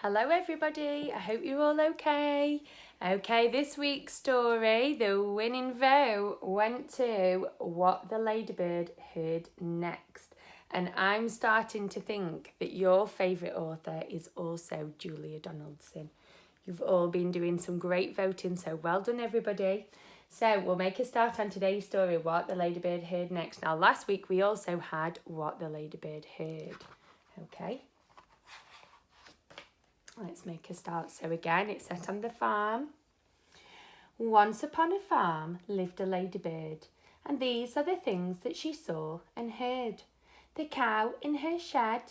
Hello everybody, I hope you're all okay. Okay, this week's story, the winning vote went to What the Ladybird Heard Next. And I'm starting to think that your favourite author is also Julia Donaldson. You've all been doing some great voting, so well done everybody. So we'll make a start on today's story, What the Ladybird Heard Next. Now last week we also had What the Ladybird Heard. Okay. Let's make a start. So again, it's set on the farm. Once upon a farm lived a ladybird, and these are the things that she saw and heard. The cow in her shed,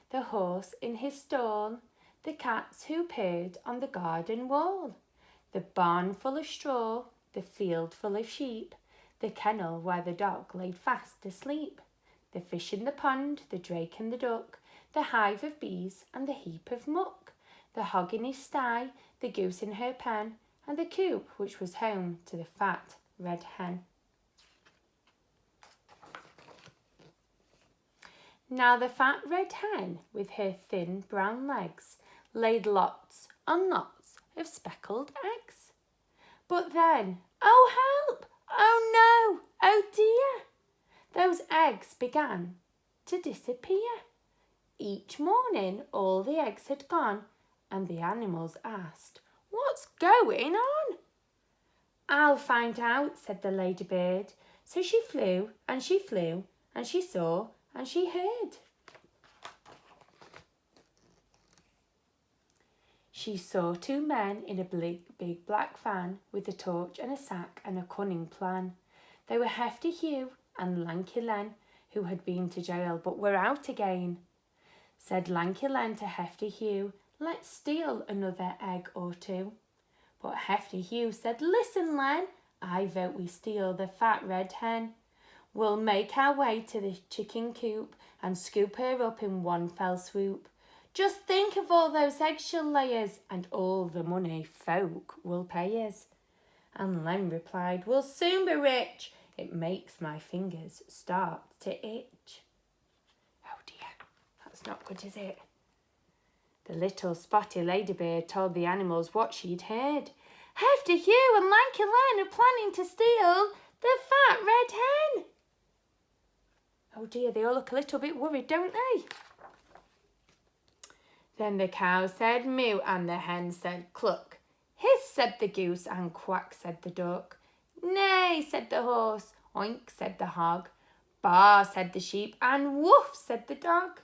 the horse in his stall, the cats who purred on the garden wall, the barn full of straw, the field full of sheep, the kennel where the dog lay fast asleep, the fish in the pond, the drake and the duck, the hive of bees and the heap of muck, the hog in his sty, the goose in her pen, and the coop which was home to the fat red hen. Now the fat red hen, with her thin brown legs, laid lots and lots of speckled eggs. But then, oh help! Oh no! Oh dear! Those eggs began to disappear. Each morning all the eggs had gone, and the animals asked, "What's going on?" "I'll find out," said the ladybird. So she flew, and she flew, and she saw, and she heard. She saw two men in a big black van with a torch and a sack and a cunning plan. They were Hefty Hugh and Lanky Len, who had been to jail but were out again. Said Lanky Len to Hefty Hugh, "Let's steal another egg or two." But Hefty Hugh said, "Listen, Len, I vote we steal the fat red hen. We'll make our way to the chicken coop and scoop her up in one fell swoop. Just think of all those eggs she'll lay us, and all the money folk will pay us." And Len replied, "We'll soon be rich. It makes my fingers start to itch." Oh dear, that's not good, is it? The little spotty ladybird told the animals what she'd heard. "Hefty Hugh and Lanky Len are planning to steal the fat red hen." Oh dear, they all look a little bit worried, don't they? Then the cow said moo and the hen said cluck. Hiss, said the goose, and quack, said the duck. Nay, said the horse. Oink, said the hog. Baa, said the sheep, and woof, said the dog.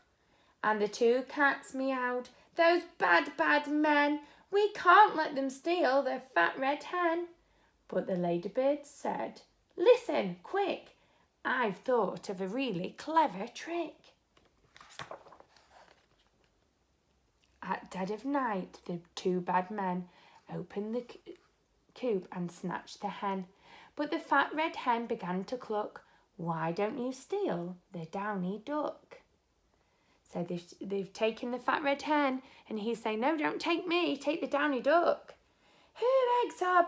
And the two cats meowed. "Those bad, bad men, we can't let them steal the fat red hen." But the ladybird said, "Listen, quick, I've thought of a really clever trick." At dead of night, the two bad men opened the coop and snatched the hen. But the fat red hen began to cluck. "Why don't you steal the downy duck?" So they've taken the fat red hen, and he's saying, "No, don't take me, take the downy duck. Her eggs are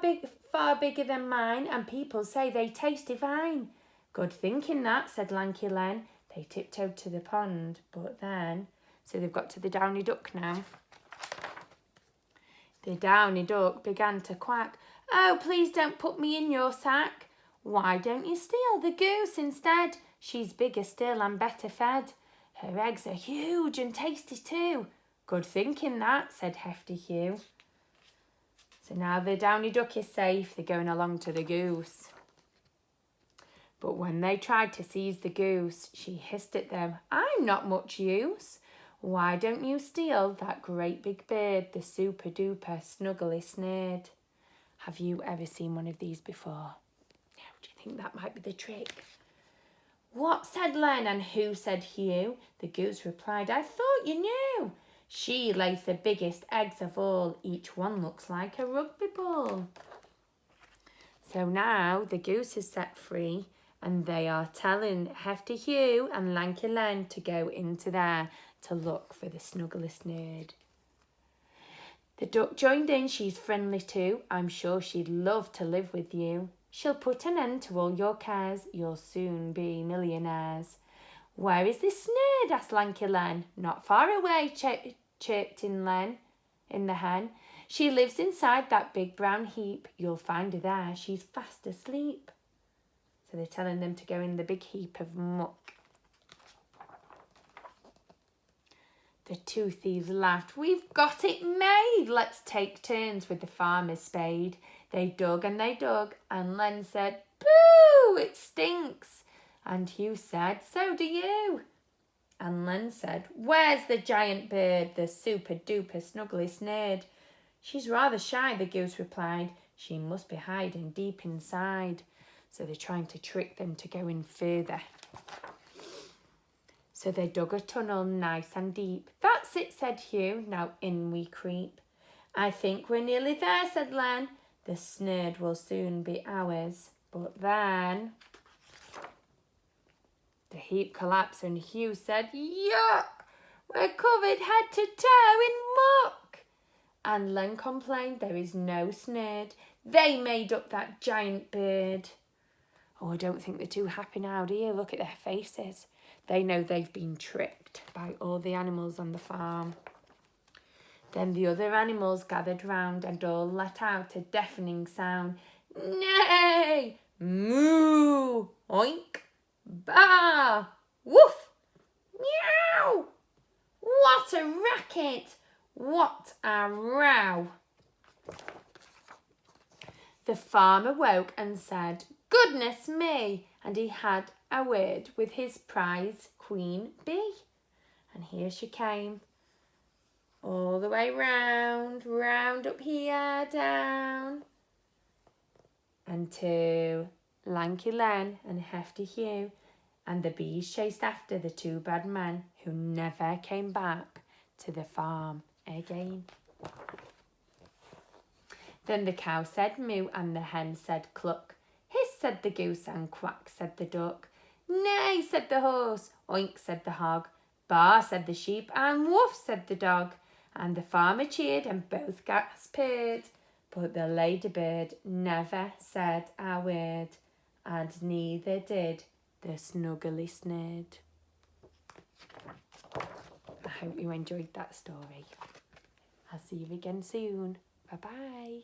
far bigger than mine, and people say they taste divine." "Good thinking that," said Lanky Len. They tiptoed to the pond, but then, so they've got to the downy duck now. The downy duck began to quack. "Oh, please don't put me in your sack. Why don't you steal the goose instead? She's bigger still and better fed. Her eggs are huge and tasty too." "Good thinking that," said Hefty Hugh. So now the downy duck is safe. They're going along to the goose. But when they tried to seize the goose, she hissed at them, "I'm not much use. Why don't you steal that great big bird, the super duper snuggly snared?" Have you ever seen one of these before? Now, do you think that might be the trick? "What?" said Len, and who said Hugh? The goose replied, "I thought you knew. She lays the biggest eggs of all. Each one looks like a rugby ball." So now the goose is set free, and they are telling Hefty Hugh and Lanky Len to go into there to look for the snugglest nerd. The duck joined in. She's friendly too. I'm sure she'd love to live with you. She'll put an end to all your cares. You'll soon be millionaires. "Where is this nerd?" asked Lanky Len. "Not far away," chirped in Len. in the hen. She lives inside that big brown heap. You'll find her there. She's fast asleep. So they're telling them to go in the big heap of muck. The two thieves laughed. We've got it made. Let's take turns with the farmer's spade. They dug, and Len said, boo, it stinks. And Hugh said, so do you. And Len said, where's the giant bird, the super-duper snuggly snared? She's rather shy, the goose replied. She must be hiding deep inside. So they're trying to trick them to go in further. So they dug a tunnel nice and deep. That's it, said Hugh. Now in we creep. I think we're nearly there, said Len. The snare will soon be ours. But then the heap collapsed and Hugh said, yuck, we're covered head to toe in muck. And Len complained, there is no snare. They made up that giant bird. Oh, I don't think they're too happy now, do you? Look at their faces. They know they've been tricked by all the animals on the farm. Then the other animals gathered round and all let out a deafening sound. Neigh! Moo! Oink! Bah! Woof! Meow! What a racket! What a row! The farmer woke and said, goodness me! And he had a word with his prize queen bee. And here she came. All the way round, round up here, down. And to Lanky Len and Hefty Hugh. And the bees chased after the two bad men who never came back to the farm again. Then the cow said moo and the hen said cluck. Hiss, said the goose, and quack, said the duck. Neigh, said the horse. Oink, said the hog. Baa, said the sheep, and woof, said the dog. And the farmer cheered and both gasped. But the ladybird never said a word, and neither did the snuggly snared. I hope you enjoyed that story. I'll see you again soon. Bye-bye.